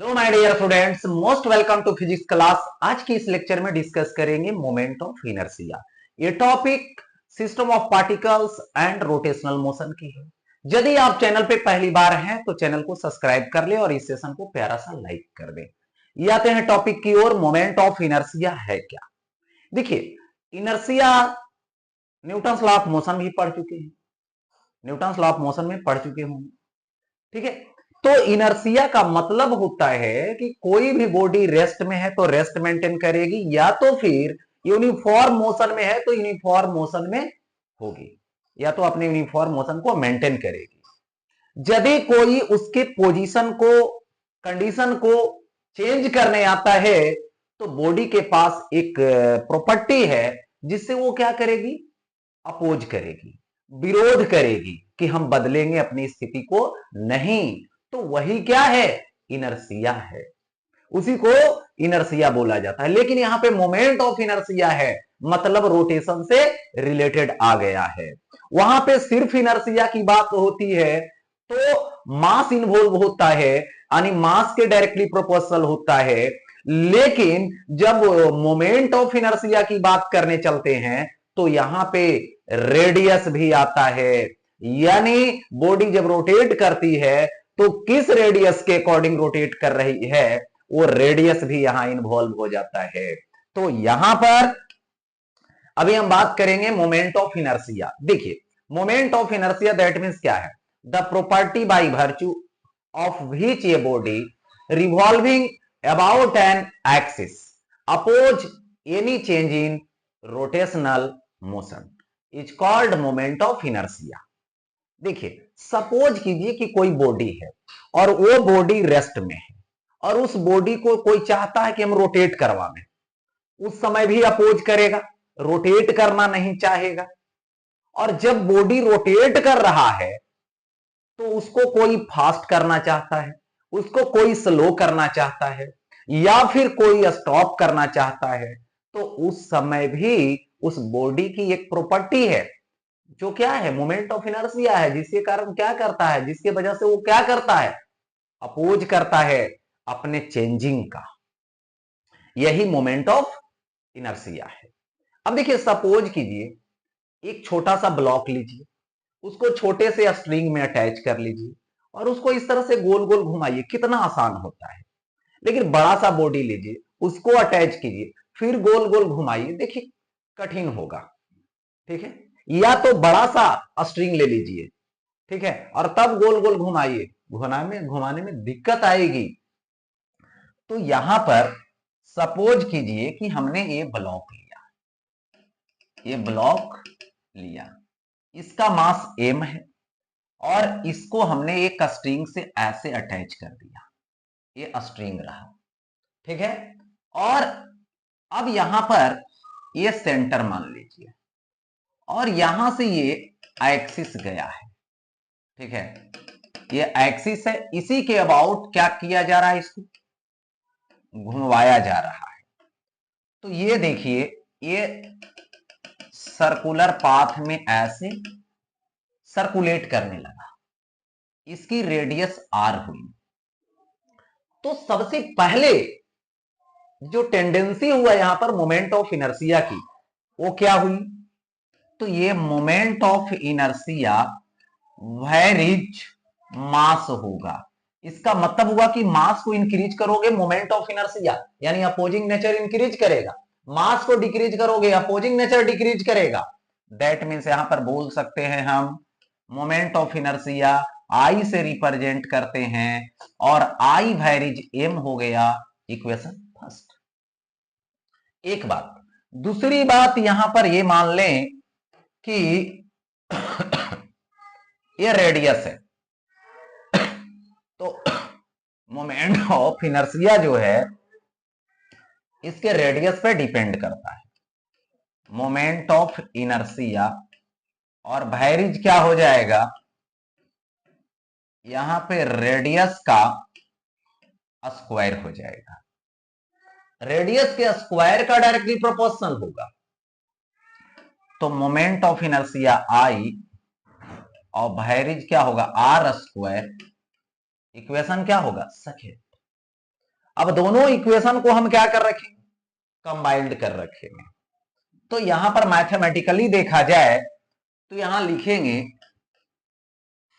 Hello my dear students, most welcome to physics class. आज की इस लेक्चर में डिस्कस करेंगे मोमेंट ऑफ इनर्शिया। ये topic system of particles and rotational motion की है। यदि आप चैनल पे पहली बार हैं तो चैनल को सब्सक्राइब कर ले और इस सेशन को प्यारा सा लाइक कर दें। ये आते हैं टॉपिक की ओर। मोमेंट ऑफ इनर्शिया है क्या? देखिए, inertia Newton's law of motion भी पढ़ चुके हैं, न्यूटन्स लॉ ऑफ मोशन में पढ़ चुके होंगे। ठीक है, तो इनर्शिया का मतलब होता है कि कोई भी बॉडी रेस्ट में है तो रेस्ट मेंटेन करेगी, या तो फिर यूनिफॉर्म मोशन में है तो यूनिफॉर्म मोशन में होगी, या तो अपने यूनिफॉर्म मोशन को मेंटेन करेगी। यदि कोई उसके पोजीशन को, कंडीशन को चेंज करने आता है तो बॉडी के पास एक प्रॉपर्टी है जिससे वो क्या करेगी? अपोज करेगी, विरोध करेगी कि हम बदलेंगे अपनी स्थिति को नहीं। तो वही क्या है? इनर्शिया है। उसी को इनर्शिया बोला जाता है। लेकिन यहां पे मोमेंट ऑफ इनर्शिया है, मतलब रोटेशन से रिलेटेड आ गया है। वहां पे सिर्फ इनर्शिया की बात होती है तो मास इन्वॉल्व होता है, यानी मास के डायरेक्टली प्रोपोर्शनल होता है। लेकिन जब मोमेंट ऑफ इनर्शिया की बात करने चलते हैं तो यहां पे रेडियस भी आता है। यानी बॉडी जब रोटेट करती है तो किस रेडियस के अकॉर्डिंग रोटेट कर रही है, वो रेडियस भी यहां इन्वॉल्व हो जाता है। तो यहां पर अभी हम बात करेंगे मोमेंट ऑफ इनर्शिया। देखिए, moment of inertia that means क्या है? The property by virtue of which a body revolving about an axis oppose any change in rotational motion is called moment of inertia. देखिए, suppose कीजिए कि कोई body है और वो बॉडी रेस्ट में है और उस बॉडी को कोई चाहता है कि हम रोटेट करवा दें। उस समय भी अपोज करेगा, रोटेट करना नहीं चाहेगा। और जब बॉडी रोटेट कर रहा है तो उसको कोई फास्ट करना चाहता है, उसको कोई स्लो करना चाहता है, या फिर कोई स्टॉप करना चाहता है। तो उस समय भी उस बॉडी की एक प्रॉपर्टी है जो क्या है? मोमेंट ऑफ इनर्शिया है, जिसके कारण क्या करता है, जिसके वजह से वो क्या करता है? अपोज करता है अपने चेंजिंग का। यही मोमेंट ऑफ इनर्शिया है। अब देखिए, सपोज कीजिए एक छोटा सा ब्लॉक लीजिए, उसको छोटे से स्ट्रिंग में अटैच कर लीजिए और उसको इस तरह से गोल गोल घुमाइए। कितना आसान होता है। लेकिन बड़ा सा बॉडी लीजिए, उसको अटैच कीजिए, फिर गोल गोल घुमाइए, देखिए कठिन होगा। ठीक है, या तो बड़ा सा स्ट्रिंग ले लीजिए, ठीक है, और तब गोल गोल घुमाइए, घुमाने में दिक्कत आएगी। तो यहां पर सपोज कीजिए कि हमने ये ब्लॉक लिया, ये ब्लॉक लिया, इसका मास m है और इसको हमने एक स्ट्रिंग से ऐसे अटैच कर दिया। ये स्ट्रिंग रहा, ठीक है। और अब यहां पर ये सेंटर मान लीजिए और यहां से ये एक्सिस गया है, ठीक है। ये एक्सिस है, इसी के अबाउट क्या किया जा रहा है? इसको घुमाया जा रहा है। तो ये देखिए, ये सर्कुलर पाथ में ऐसे सर्कुलेट करने लगा, इसकी रेडियस r हुई। तो सबसे पहले जो टेंडेंसी हुआ यहां पर मोमेंट ऑफ इनर्शिया की, वो क्या हुई? तो ये मोमेंट ऑफ इनर्शिया वेरिज मास होगा। इसका मतलब हुआ कि मास को इंक्रीज करोगे, मोमेंट ऑफ इनर्शिया यानी अपोजिंग नेचर इंक्रीज करेगा। मास को डिक्रीज करोगे, अपोजिंग नेचर डिक्रीज करेगा। दैट मीन्स यहां पर बोल सकते हैं हम मोमेंट ऑफ इनर्शिया आई से रिप्रेजेंट करते हैं और आई वेरिज एम हो गया इक्वेशन फर्स्ट। एक बात। दूसरी बात, यहां पर ये मान लें कि ये रेडियस है, तो मोमेंट ऑफ इनर्शिया जो है इसके रेडियस पे डिपेंड करता है। मोमेंट ऑफ इनर्शिया और वेरिज क्या हो जाएगा? यहां पे रेडियस का स्क्वायर हो जाएगा। रेडियस के स्क्वायर का डायरेक्टली प्रोपोर्शनल होगा। तो मोमेंट ऑफ इनर्शिया आई और वेरिज क्या होगा? Are square. इक्वेशन क्या होगा? सेकेंड। अब दोनों इक्वेशन को हम क्या कर रखेंगे, कंबाइंड कर रखेंगे। तो यहां पर मैथमेटिकली देखा जाए तो यहां लिखेंगे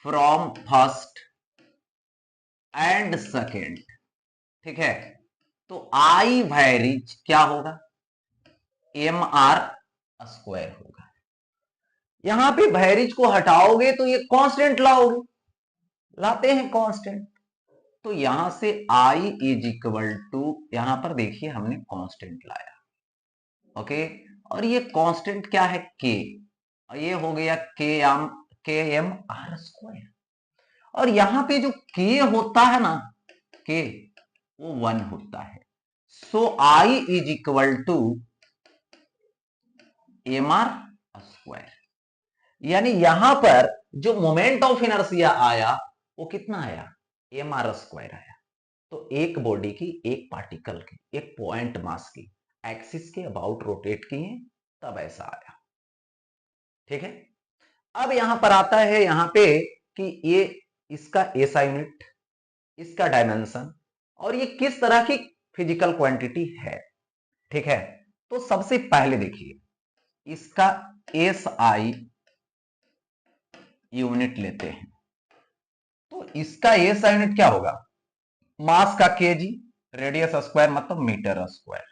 फ्रॉम फर्स्ट एंड सेकेंड, ठीक है। तो आई वैरिज क्या होगा, एम आर स्क्वायर होगा। यहां पे वैरिज को हटाओगे तो ये कांस्टेंट लाओगे, लाते हैं कांस्टेंट। तो यहां से आई इज इक्वल टू, यहां पर देखिए हमने कांस्टेंट लाया, ओके। और ये कांस्टेंट क्या है, के, और ये हो गया के एम आर स्क्वायर। और यहां पे जो के होता है ना, के वो 1 होता है। So I is equal to M R square. यानी यहां पर जो मोमेंट ऑफ इनर्शिया आया वो कितना आया, एम आर स्क्वायर आया। तो एक बॉडी की, एक पार्टिकल की, एक पॉइंट मास की एक्सिस के अबाउट रोटेट किए तब ऐसा आया, ठीक है। अब यहां पर आता है यहां पे कि ये इसका एसआई यूनिट, इसका डायमेंशन, और ये किस तरह की फिजिकल क्वांटिटी है, ठीक है। तो सबसे पहले देखिए इसका एसआई यूनिट लेते हैं। तो इसका एसआई यूनिट क्या होगा, मास का केजी, रेडियस स्क्वायर मतलब metre square,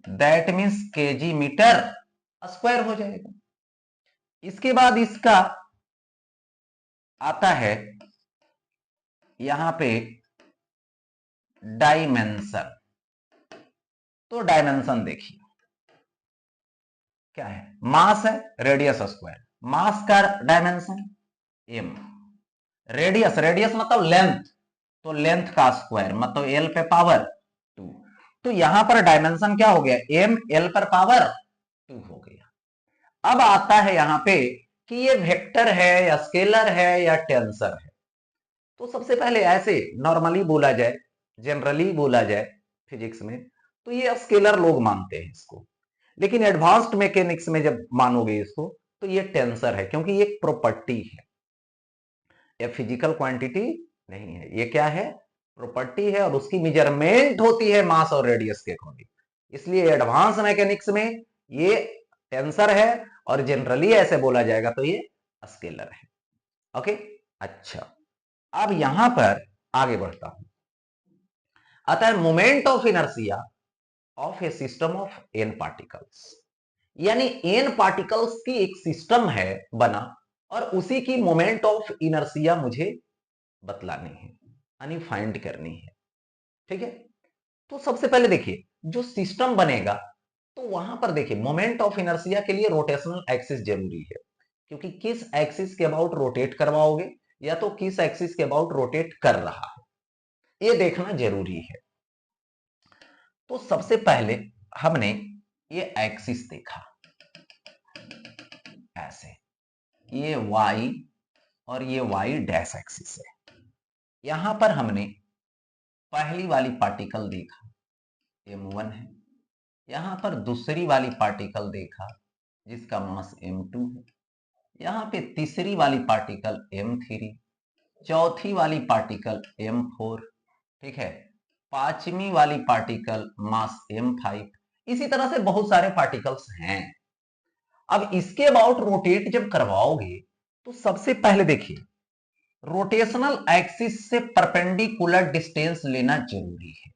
that means KG metre square हो जाएगा। इसके बाद इसका आता है यहां पे डायमेंशन। तो डायमेंशन देखिए क्या है, मास है, रेडियस स्क्वायर, मास का डायमेंशन एम, रेडियस, रेडियस मतलब लेंथ, तो लेंथ का स्क्वायर मतलब एल पे पावर 2। तो यहां पर डायमेंशन क्या हो गया, एम एल पर पावर 2 हो गया। अब आता है यहां पे कि ये वेक्टर है या स्केलर है या टेंसर है। तो सबसे पहले ऐसे नॉर्मली बोला जाए, जनरली बोला जाए फिजिक्स में, तो ये स्केलर लोग मानते हैं इसको। लेकिन एडवांस्ड मैकेनिक्स में जब मानोगे इसको तो ये टेंसर है, क्योंकि ये एक प्रॉपर्टी है, ये फिजिकल क्वांटिटी नहीं है। ये क्या है, प्रॉपर्टी है, और उसकी मेजरमेंट होती है मास और रेडियस के अकॉर्डिंग। इसलिए एडवांस मैकेनिक्स में ये टेंसर है, और जनरली ऐसे बोला जाएगा तो ये स्केलर है, ओके। अच्छा, अब यहां पर आगे बढ़ता हूं। अतः moment of inertia of a system of N particles, यानी एन पार्टिकल्स की एक सिस्टम है बना, और उसी की मोमेंट ऑफ इनर्शिया मुझे बतलानी है, यानी फाइंड करनी है, ठीक है। तो सबसे पहले देखिए जो सिस्टम बनेगा, तो वहां पर देखिए मोमेंट ऑफ इनर्शिया के लिए रोटेशनल एक्सिस जरूरी है, क्योंकि किस एक्सिस के अबाउट रोटेट करवाओगे, या तो किस एक्सिस के अबाउट रोटेट कर रहा है, ये देखना जरूरी है। तो सबसे पहले हमने ये एक्सिस देखा ऐसे, ये y और ये y डैश एक्सिस है। यहां पर हमने पहली वाली पार्टिकल देखा m1 है, यहां पर दूसरी वाली पार्टिकल देखा जिसका मास m2 है, यहां पे तीसरी वाली पार्टिकल m3, चौथी वाली पार्टिकल m4, ठीक है, पांचवी वाली पार्टिकल मास m5। इसी तरह से बहुत सारे पार्टिकल्स हैं। अब इसके अबाउट रोटेट जब करवाओगे तो सबसे पहले देखिए रोटेशनल एक्सिस से परपेंडिकुलर डिस्टेंस लेना जरूरी है।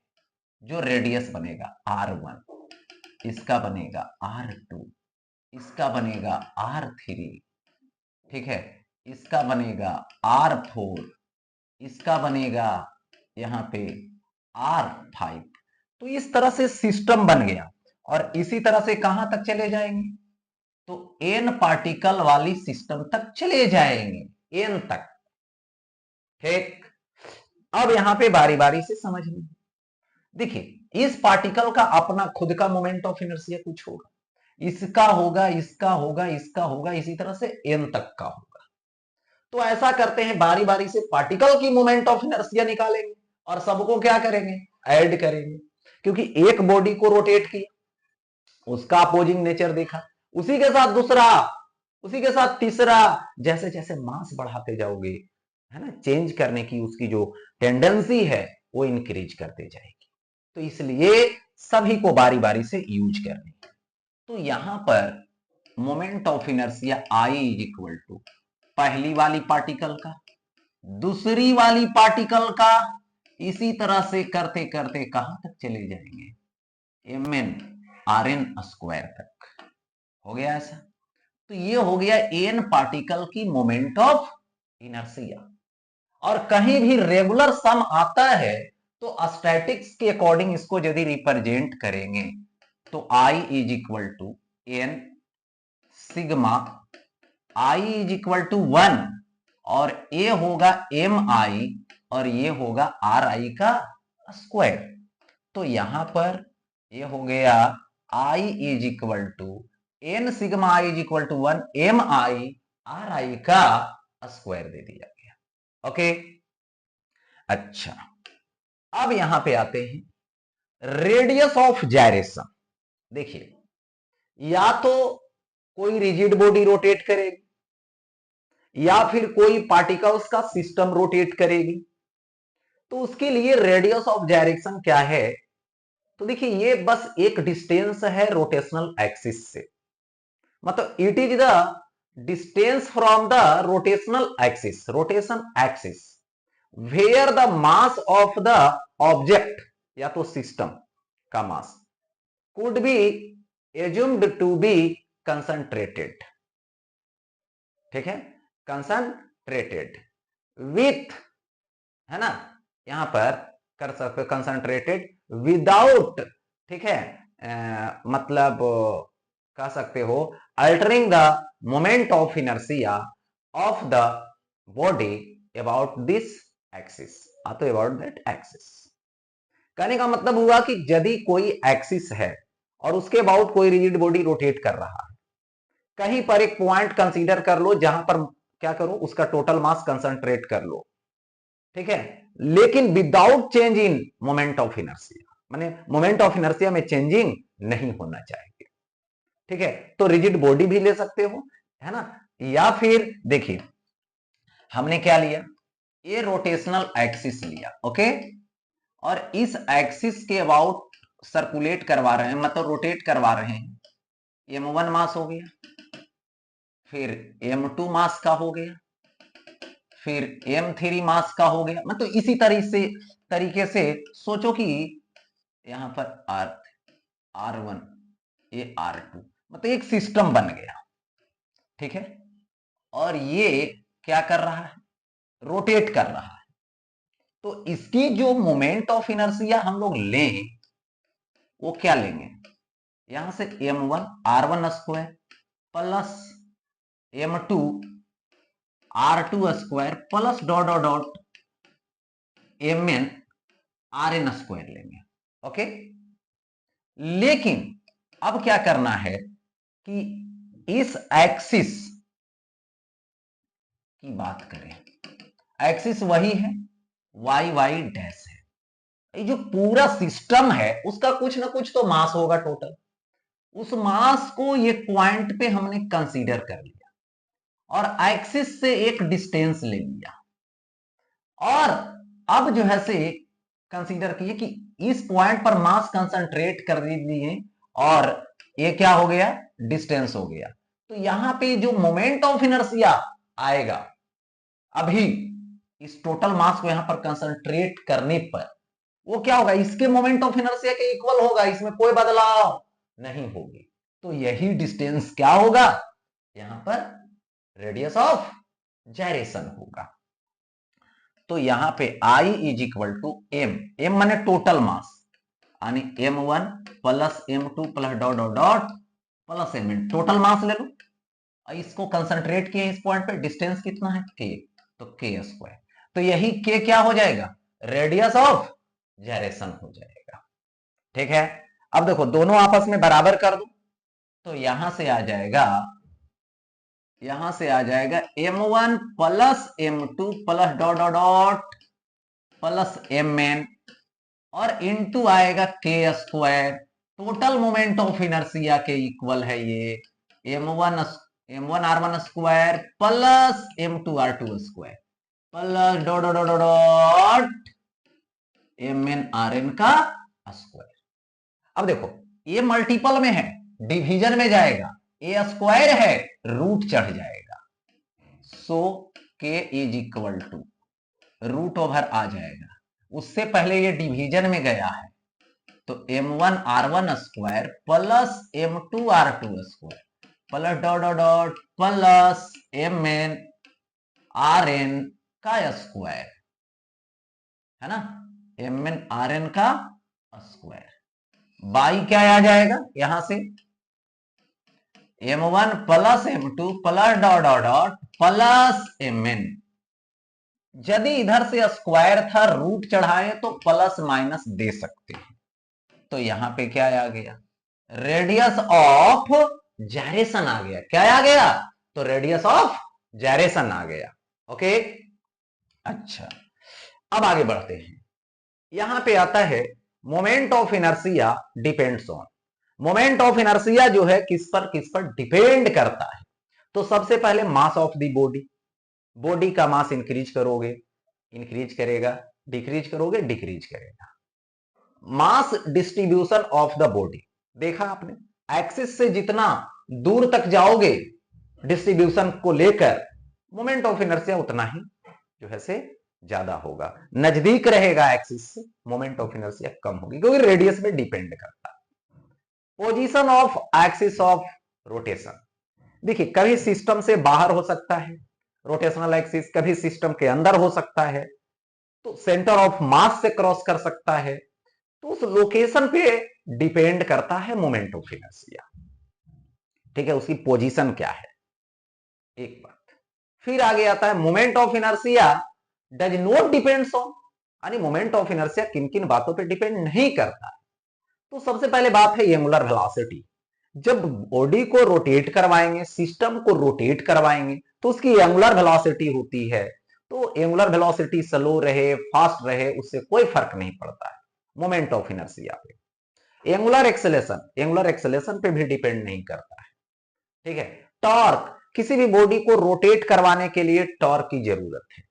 जो रेडियस बनेगा r1, इसका बनेगा r2, इसका बनेगा r3, ठीक है, इसका बनेगा r4, इसका बनेगा यहां पे r5। तो इस तरह से सिस्टम बन गया, और इसी तरह से कहां तक चले जाएंगे, तो n पार्टिकल वाली सिस्टम तक चले जाएंगे, n तक, ठीक। अब यहां पे बारी बारी से समझ लीजिए, देखिए इस पार्टिकल का अपना खुद का मोमेंट ऑफ इनर्शिया कुछ होगा, इसका होगा, इसका होगा, इसका होगा, इसी तरह से n तक का होगा। तो ऐसा करते हैं बारी बारी से पार्टिकल की मोमेंट ऑफ इनर्शिया निकालेंगे, और सबको क्या करेंगे, ऐड करेंगे। क्योंकि एक बॉडी को रोटेट किया, उसका अपोजिंग नेचर देखा, उसी के साथ दूसरा, उसी के साथ तीसरा, जैसे जैसे मास बढ़ाते जाओगे, है ना, चेंज करने की उसकी जो टेंडेंसी है वो इंक्रीज करते जाएगी। तो इसलिए सभी को बारी बारी से यूज करनी है। तो यहां पर moment of inertia I is equal to पहली वाली पार्टिकल का, दूसरी वाली पार्टिकल का, इसी तरह से करते करते कहां तक चले जाएंगे, M N R N square तक। हो गया ऐसा। तो ये हो गया एन पार्टिकल की मोमेंट ऑफ इनर्शिया। और कहीं भी रेगुलर सम आता है तो स्टैटिक्स के अकॉर्डिंग इसको यदि रिप्रेजेंट करेंगे तो I is equal to N sigma I is equal to 1 और ए होगा एम आई और ये होगा आर आई का स्क्वायर। तो यहां पर ये हो गया I is equal to N sigma I is equal to 1 M I R I का स्क्वायर दे दिया गया। ओके, अच्छा अब यहां पे आते हैं रेडियस ऑफ जायरेशन। देखिए, या तो कोई रिजिड बॉडी रोटेट करेगी या फिर कोई पार्टिकल्स का सिस्टम रोटेट करेगी, तो उसके लिए रेडियस ऑफ डायरेक्शन क्या है। तो देखिए, ये बस एक डिस्टेंस है रोटेशनल एक्सिस से, मतलब it is the distance from the rotational axis, rotation axis, where the mass of the object या तो सिस्टम का mass could be assumed to be concentrated. ठीक है, कंसंट्रेटेड विथ, है ना, यहां पर कर सकते कंसंट्रेटेड विदाउट, ठीक है, मतलब कह सकते हो altering the moment of inertia of the body about this axis, तो अबाउट दैट एक्सिस। कहने का मतलब हुआ कि यदि कोई एक्सिस है और उसके अबाउट कोई रिजिड बॉडी रोटेट कर रहा है, कहीं पर एक पॉइंट कंसीडर कर लो जहां पर क्या करो, उसका टोटल मास कंसंट्रेट कर लो, ठीक है, लेकिन without change in moment of inertia, माने मोमेंट ऑफ इनर्शिया में चेंजिंग नहीं होना चाहिए। ठीक है, तो रिजिड बॉडी भी ले सकते हो, है ना, या फिर देखिए हमने क्या लिया, ये रोटेशनल एक्सिस लिया, ओके, और इस एक्सिस के अबाउट सर्कुलेट करवा रहे हैं, मतलब रोटेट करवा रहे हैं, m1 मास हो गया, फिर m2 मास का हो गया, फिर m3 मास का हो गया, मतलब इसी तरीके से सोचो कि यहां पर R1 ये R2, मतलब एक सिस्टम बन गया। ठीक है, और ये क्या कर रहा है, रोटेट कर रहा है। तो इसकी जो मोमेंट ऑफ इनर्शिया हम लोग लें वो क्या लेंगे, यहां से m1 R1 square plus m2 R2 square plus dot dot dot mn Rn square लेंगे। ओके, लेकिन अब क्या करना है कि इस एक्सिस की बात करें, एक्सिस वही है वाई वाई डैश है, ये जो पूरा सिस्टम है उसका कुछ ना कुछ तो मास होगा टोटल, उस मास को ये पॉइंट पे हमने कंसीडर कर लिया और एक्सिस से एक डिस्टेंस ले लिया, और अब जो है से कंसीडर किए कि इस पॉइंट पर मास कंसंट्रेट कर दिए और ये क्या हो गया, डिस्टेंस हो गया। तो यहां पे जो मोमेंट ऑफ इनर्शिया आएगा अभी इस टोटल मास को यहां पर कंसंट्रेट करने पर, वो क्या होगा, इसके मोमेंट ऑफ इनर्शिया के इक्वल होगा, इसमें कोई बदलाव नहीं होगी। तो यही डिस्टेंस क्या होगा, यहां पर रेडियस ऑफ जायरेशन होगा। तो यहां पे I is equal to m माने टोटल मास, यानी m1 plus m2 plus dot dot dot plus mn, total mass ले लो, इसको कंसंट्रेट किए इस पॉइंट पे, डिस्टेंस कितना है k, तो k स्क्वायर, तो यही k क्या हो जाएगा, रेडियस ऑफ जायरेशन हो जाएगा। ठीक है, अब देखो दोनों आपस में बराबर कर दो, तो यहां से आ जाएगा m1 plus m2 plus dot dot dot plus mn और इनटू आएगा k square, total moment of inertia के इक्वल है ये m1 r1 square plus m2 r2 square plus dot dot dot dot mn/rn का स्क्वायर। अब देखो ये multiple में है, डिवीजन में जाएगा, ए स्क्वायर है, रूट चढ़ जाएगा, so K is equal to root over आ जाएगा। उससे पहले ये डिवीजन में गया है तो m1r1 square plus m2r2 square plus dot dot dot plus mn rn का स्क्वायर, है ना, mn rn का स्क्वायर बाई क्या आ जाएगा यहां से m1 plus m2 plus dot dot dot plus mn। यदि इधर से स्क्वायर था, रूट चढ़ाए तो प्लस माइनस दे सकते हैं। तो यहां पे क्या आ गया, रेडियस ऑफ जायरेशन आ गया। क्या आ गया, तो रेडियस ऑफ जायरेशन आ गया। ओके, अच्छा अब आगे बढ़ते हैं। यहां पे आता है moment of inertia depends on. Moment of inertia जो है किस पर डिपेंड करता है। तो सबसे पहले मास ऑफ द बॉडी, बॉडी का मास इंक्रीज करोगे इंक्रीज करेगा, डिक्रीज करोगे डिक्रीज करेगा। Mass distribution of the body, देखा आपने, एक्सिस से जितना दूर तक जाओगे डिस्ट्रीब्यूशन को लेकर, मोमेंट ऑफ इनर्शिया उतना ही जो है से ज्यादा होगा। नजदीक रहेगा एक्सिस से, मोमेंट ऑफ इनर्शिया कम होगी, क्योंकि रेडियस पे डिपेंड करता है। Position of axis of rotation, देखिए कभी सिस्टम से बाहर हो सकता है रोटेशनल एक्सिस, कभी सिस्टम के अंदर हो सकता है, तो सेंटर ऑफ मास से क्रॉस कर सकता है। तो उस लोकेशन पे डिपेंड करता है मोमेंट ऑफ इनर्शिया। ठीक है, उसकी पोजीशन क्या है, एक बात। फिर आगे आता है moment of inertia does not depends on, यानी मोमेंट ऑफ इनर्शिया किन किन बातों पे डिपेंड नहीं करता है। तो सबसे पहले बात है एंगुलर वेलोसिटी। जब बॉडी को रोटेट करवाएंगे, सिस्टम को रोटेट करवाएंगे, तो उसकी एंगुलर वेलोसिटी होती है। तो एंगुलर वेलोसिटी स्लो रहे फास्ट रहे उससे कोई फर्क नहीं पड़ता है मोमेंट ऑफ इनर्शिया पे। एंगुलर एक्सेलेरेशन पे भी डिपेंड नहीं करता है। ठीक है, टॉर्क, किसी भी बॉडी को रोटेट करवाने के लिए टॉर्क की जरूरत है।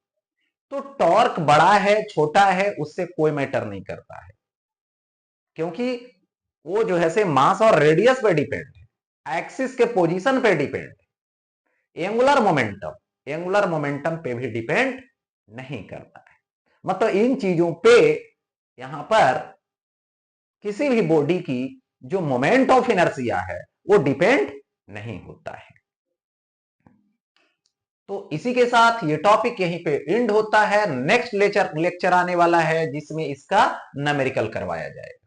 तो टॉर्क बड़ा है छोटा है उससे कोई मैटर नहीं करता है, क्योंकि वो जो है से मास और रेडियस पे डिपेंड है, एक्सिस के पोजीशन पे डिपेंड है। एंगुलर मोमेंटम पे भी डिपेंड नहीं करता है। मतलब इन चीजों पे यहां पर किसी भी बॉडी की जो मोमेंट ऑफ इनर्शिया है वो डिपेंड नहीं होता है। तो इसी के साथ ये टॉपिक यहीं पे एंड होता है। नेक्स्ट लेक्चर आने वाला है जिसमें इसका न्यूमेरिकल करवाया जाएगा।